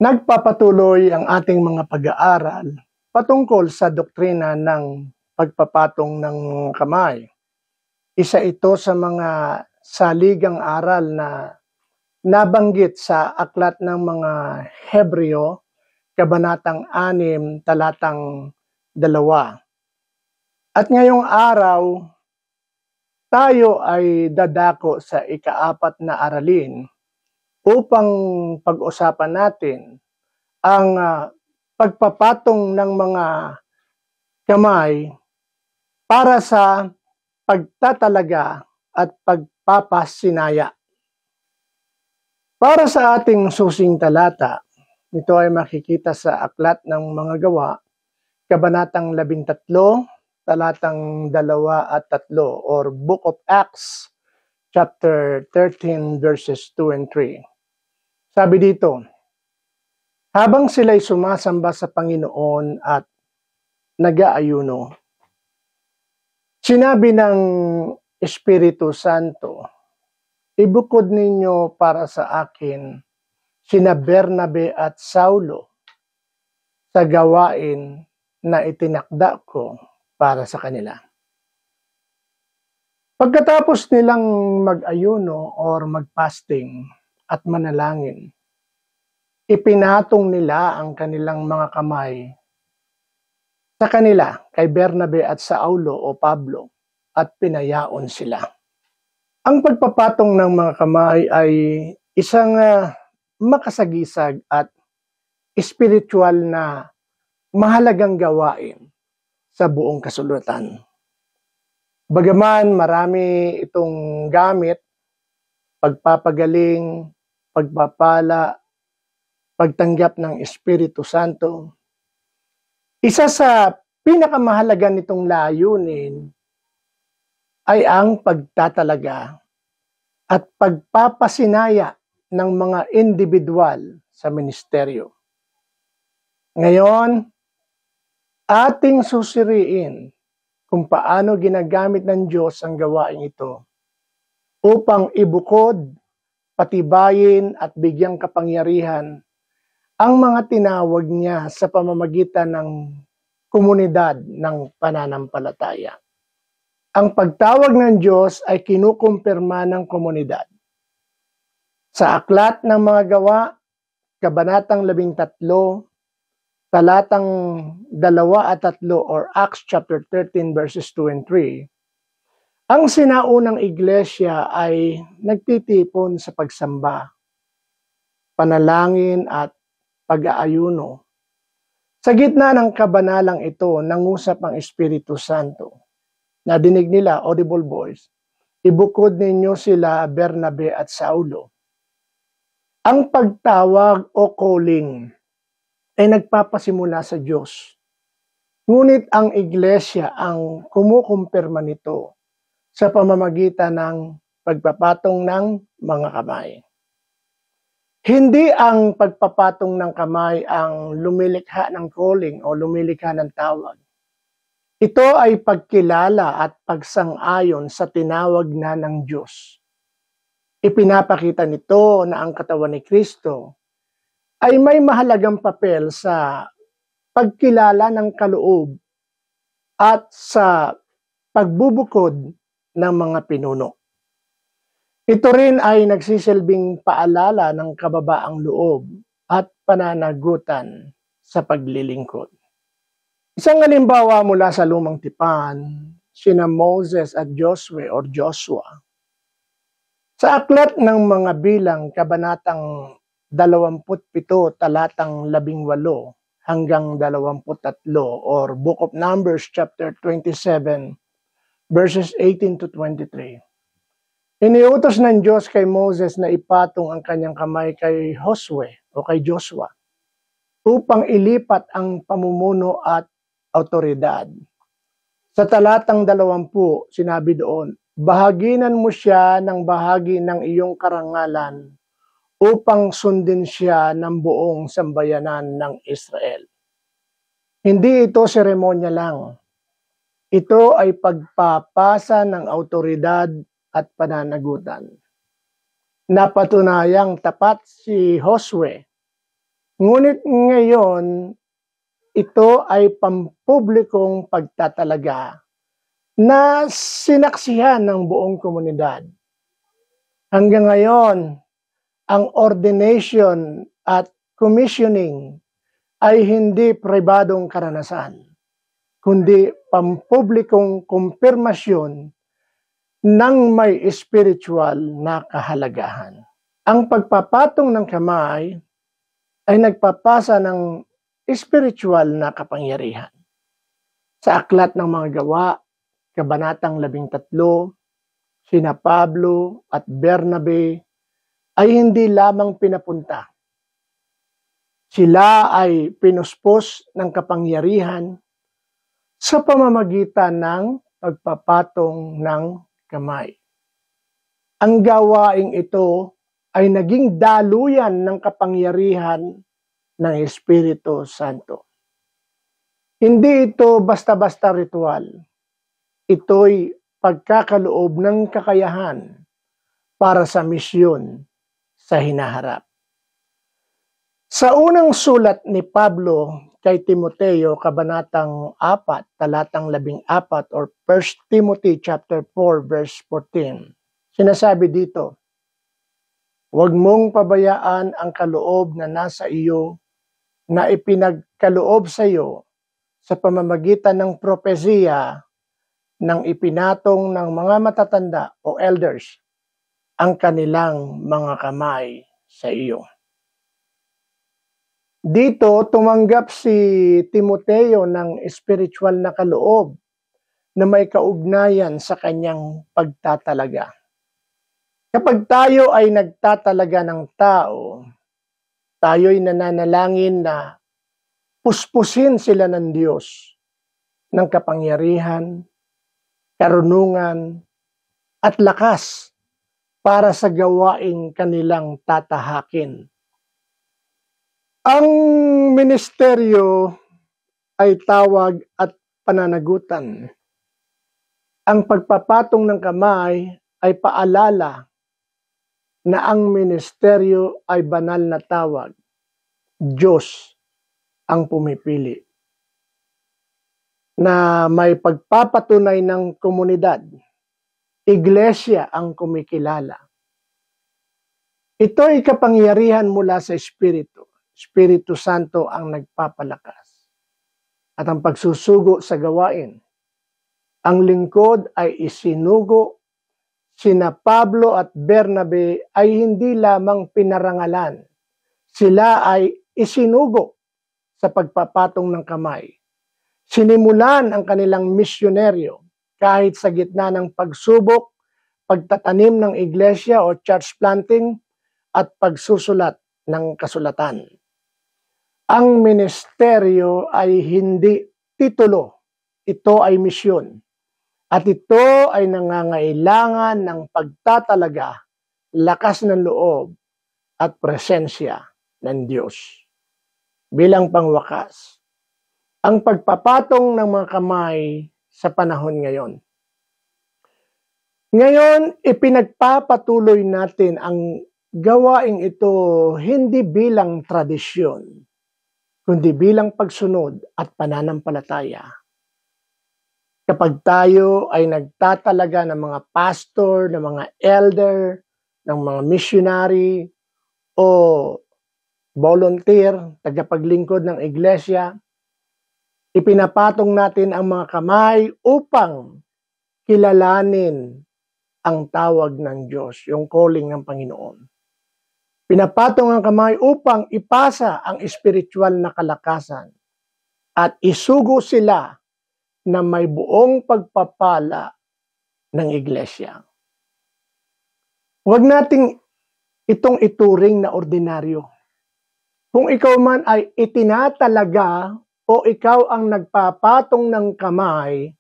Nagpapatuloy ang ating mga pag-aaral patungkol sa doktrina ng pagpapatong ng kamay. Isa ito sa mga saligang aral na nabanggit sa aklat ng mga Hebreo, Kabanatang 6, Talatang 2. At ngayong araw, tayo ay dadako sa ika-4 na aralin upang pag-usapan natin ang pagpapatong ng mga kamay para sa pagtatalaga at pagpapasinaya. Para sa ating susing talata, ito ay makikita sa aklat ng mga gawa, Kabanatang 13, Talatang 2 at 3, or Book of Acts, chapter 13, verses 2 and 3. Sabi dito, habang sila'y sumasamba sa Panginoon at nag-aayuno, sinabi ng Espiritu Santo, ibukod ninyo para sa akin sina Bernabe at Saulo sa gawain na itinakda ko para sa kanila. Pagkatapos nilang mag-ayuno or mag-fasting at manalangin, ipinatong nila ang kanilang mga kamay sa kanila kay Bernabe at Saulo o Pablo at pinayaon sila. Ang pagpapatong ng mga kamay ay isang makasagisag at espiritual na mahalagang gawain sa buong kasulatan. Bagaman marami itong gamit, pagpapagaling, pagpapala, pagtanggap ng Espiritu Santo, isa sa pinakamahalaga nitong layunin ay ang pagtatalaga at pagpapasinaya ng mga individual sa ministeryo. Ngayon, ating susuriin kung paano ginagamit ng Diyos ang gawain ito upang ibukod, patibayin at bigyang kapangyarihan ang mga tinawag niya sa pamamagitan ng komunidad ng pananampalataya. Ang pagtawag ng Diyos ay kinukumpirma ng komunidad. Sa aklat ng mga gawa, Kabanatang 13, Talatang 2 at 3, or Acts chapter 13 verses 2 and 3, ang sinaunang iglesia ay nagtitipon sa pagsamba, panalangin at pag-aayuno. Sa gitna ng kabanalang ito, nangusap ang Espiritu Santo. Nadinig nila, audible voice, ibukod ninyo sila Bernabe at Saulo. Ang pagtawag o calling ay nagpapasimula sa Diyos. Ngunit ang iglesia ang kumukumpirma nito sa pamamagitan ng pagpapatong ng mga kamay. Hindi ang pagpapatong ng kamay ang lumilikha ng calling o lumilikha ng tawag. Ito ay pagkilala at pagsang-ayon sa tinawag na ng Diyos. Ipinapakita nito na ang katawan ni Kristo ay may mahalagang papel sa pagkilala ng kaloob at sa pagbubukod ng mga pinuno. Ito rin ay nagsisilbing paalala ng kababaang loob at pananagutan sa paglilingkod. Isang halimbawa mula sa Lumang Tipan, sina Moses at Joshua. Sa aklat ng mga bilang, Kabanatang 27, Talatang 18 hanggang 23, or Book of Numbers chapter 27, verses 18 to 23. Iniutos ng Diyos kay Moses na ipatong ang kanyang kamay kay Josue o kay Joshua upang ilipat ang pamumuno at autoridad. Sa talatang 20, sinabi doon, bahaginan mo siya ng bahagi ng iyong karangalan upang sundin siya ng buong sambayanan ng Israel. Hindi ito seremonya lang. Ito ay pagpapasa ng autoridad at pananagutan. Napatunayang tapat si Josue, Ngunit ngayon, ito ay pampublikong pagtatalaga na sinaksihan ng buong komunidad. Hanggang ngayon, ang ordination at commissioning ay hindi pribadong karanasan, kundi pampublikong kumpirmasyon ng may spiritual na kahalagahan. Ang pagpapatong ng kamay ay nagpapasa ng spiritual na kapangyarihan. Sa Aklat ng Mga Gawa, Kabanatang 13, sina Pablo at Bernabe ay hindi lamang pinapunta. Sila ay pinuspos ng kapangyarihan sa pamamagitan ng pagpapatong ng kamay. Ang gawaing ito ay naging daluyan ng kapangyarihan ng Espiritu Santo. Hindi ito basta-basta ritual. Ito'y pagkakaloob ng kakayahan para sa misyon sa hinaharap. Sa unang sulat ni Pablo kay Timoteo, Kabanatang 4, talatang 14, or 1 Timothy chapter 4, verse 14, sinasabi dito, "Huwag mong pabayaan ang kaloob na nasa iyo na ipinagkaloob sa iyo sa pamamagitan ng propesiya ng ipinatong ng mga matatanda o elders ang kanilang mga kamay sa iyo." Dito, tumanggap si Timoteo ng spiritual na kaloob na may kaugnayan sa kanyang pagtatalaga. Kapag tayo ay nagtatalaga ng tao, tayo'y nananalangin na puspusin sila ng Diyos ng kapangyarihan, karunungan, at lakas para sa gawaing kanilang tatahakin. Ang ministeryo ay tawag at pananagutan. Ang pagpapatong ng kamay ay paalala na ang ministeryo ay banal na tawag. Diyos ang pumipili. Na may pagpapatunay ng komunidad. Iglesia ang kumikilala. Ito ay kapangyarihan mula sa Espiritu. Espiritu Santo ang nagpapalakas. At ang pagsusugo sa gawain. Ang lingkod ay isinugo. Sina Pablo at Bernabe ay hindi lamang pinarangalan. Sila ay isinugo sa pagpapatong ng kamay. Sinimulan ang kanilang misyonaryo kahit sa gitna ng pagsubok, pagtatanim ng iglesia o church planting, at pagsusulat ng kasulatan. Ang ministeryo ay hindi titulo. Ito ay misyon. At ito ay nangangailangan ng pagtatalaga, lakas ng loob, at presensya ng Diyos. Bilang pangwakas, ang pagpapatong ng mga kamay sa panahon ngayon. Ngayon, ipinagpapatuloy natin ang gawaing ito hindi bilang tradisyon, kundi bilang pagsunod at pananampalataya. Kapag tayo ay nagtatalaga ng mga pastor, ng mga elder, ng mga missionary, o volunteer, tagapaglingkod ng iglesia, ipinapatong natin ang mga kamay upang kilalanin ang tawag ng Diyos, yung calling ng Panginoon. Pinapatong ang kamay upang ipasa ang spiritual na kalakasan at isugo sila na may buong pagpapala ng iglesia. Huwag nating itong ituring na ordinaryo. Kung ikaw man ay itinatalaga o ikaw ang nagpapatong ng kamay,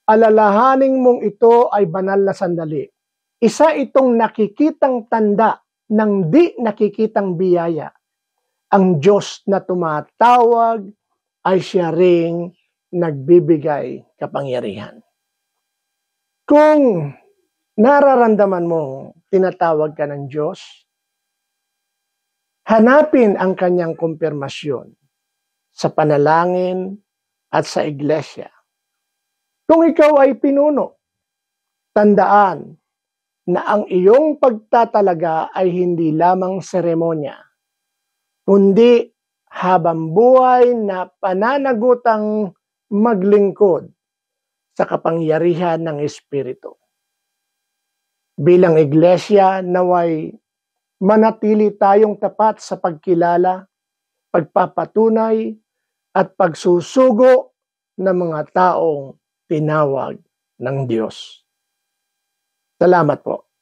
alalahaning mong ito ay banal na sandali. Isa itong nakikitang tanda ng di nakikitang biyaya. Ang Diyos na tumatawag ay siya ring nagbibigay kapangyarihan. Kung nararamdaman mo tinatawag ka ng Diyos, Hanapin ang kanyang kumpirmasyon sa panalangin at sa iglesia. Kung ikaw ay pinuno, tandaan na ang iyong pagtatalaga ay hindi lamang seremonya, kundi habang buhay na pananagutang maglingkod sa kapangyarihan ng Espiritu. Bilang iglesia, naway manatili tayong tapat sa pagkilala, pagpapatunay, at pagsusugo ng mga taong tinawag ng Diyos. Salamat po.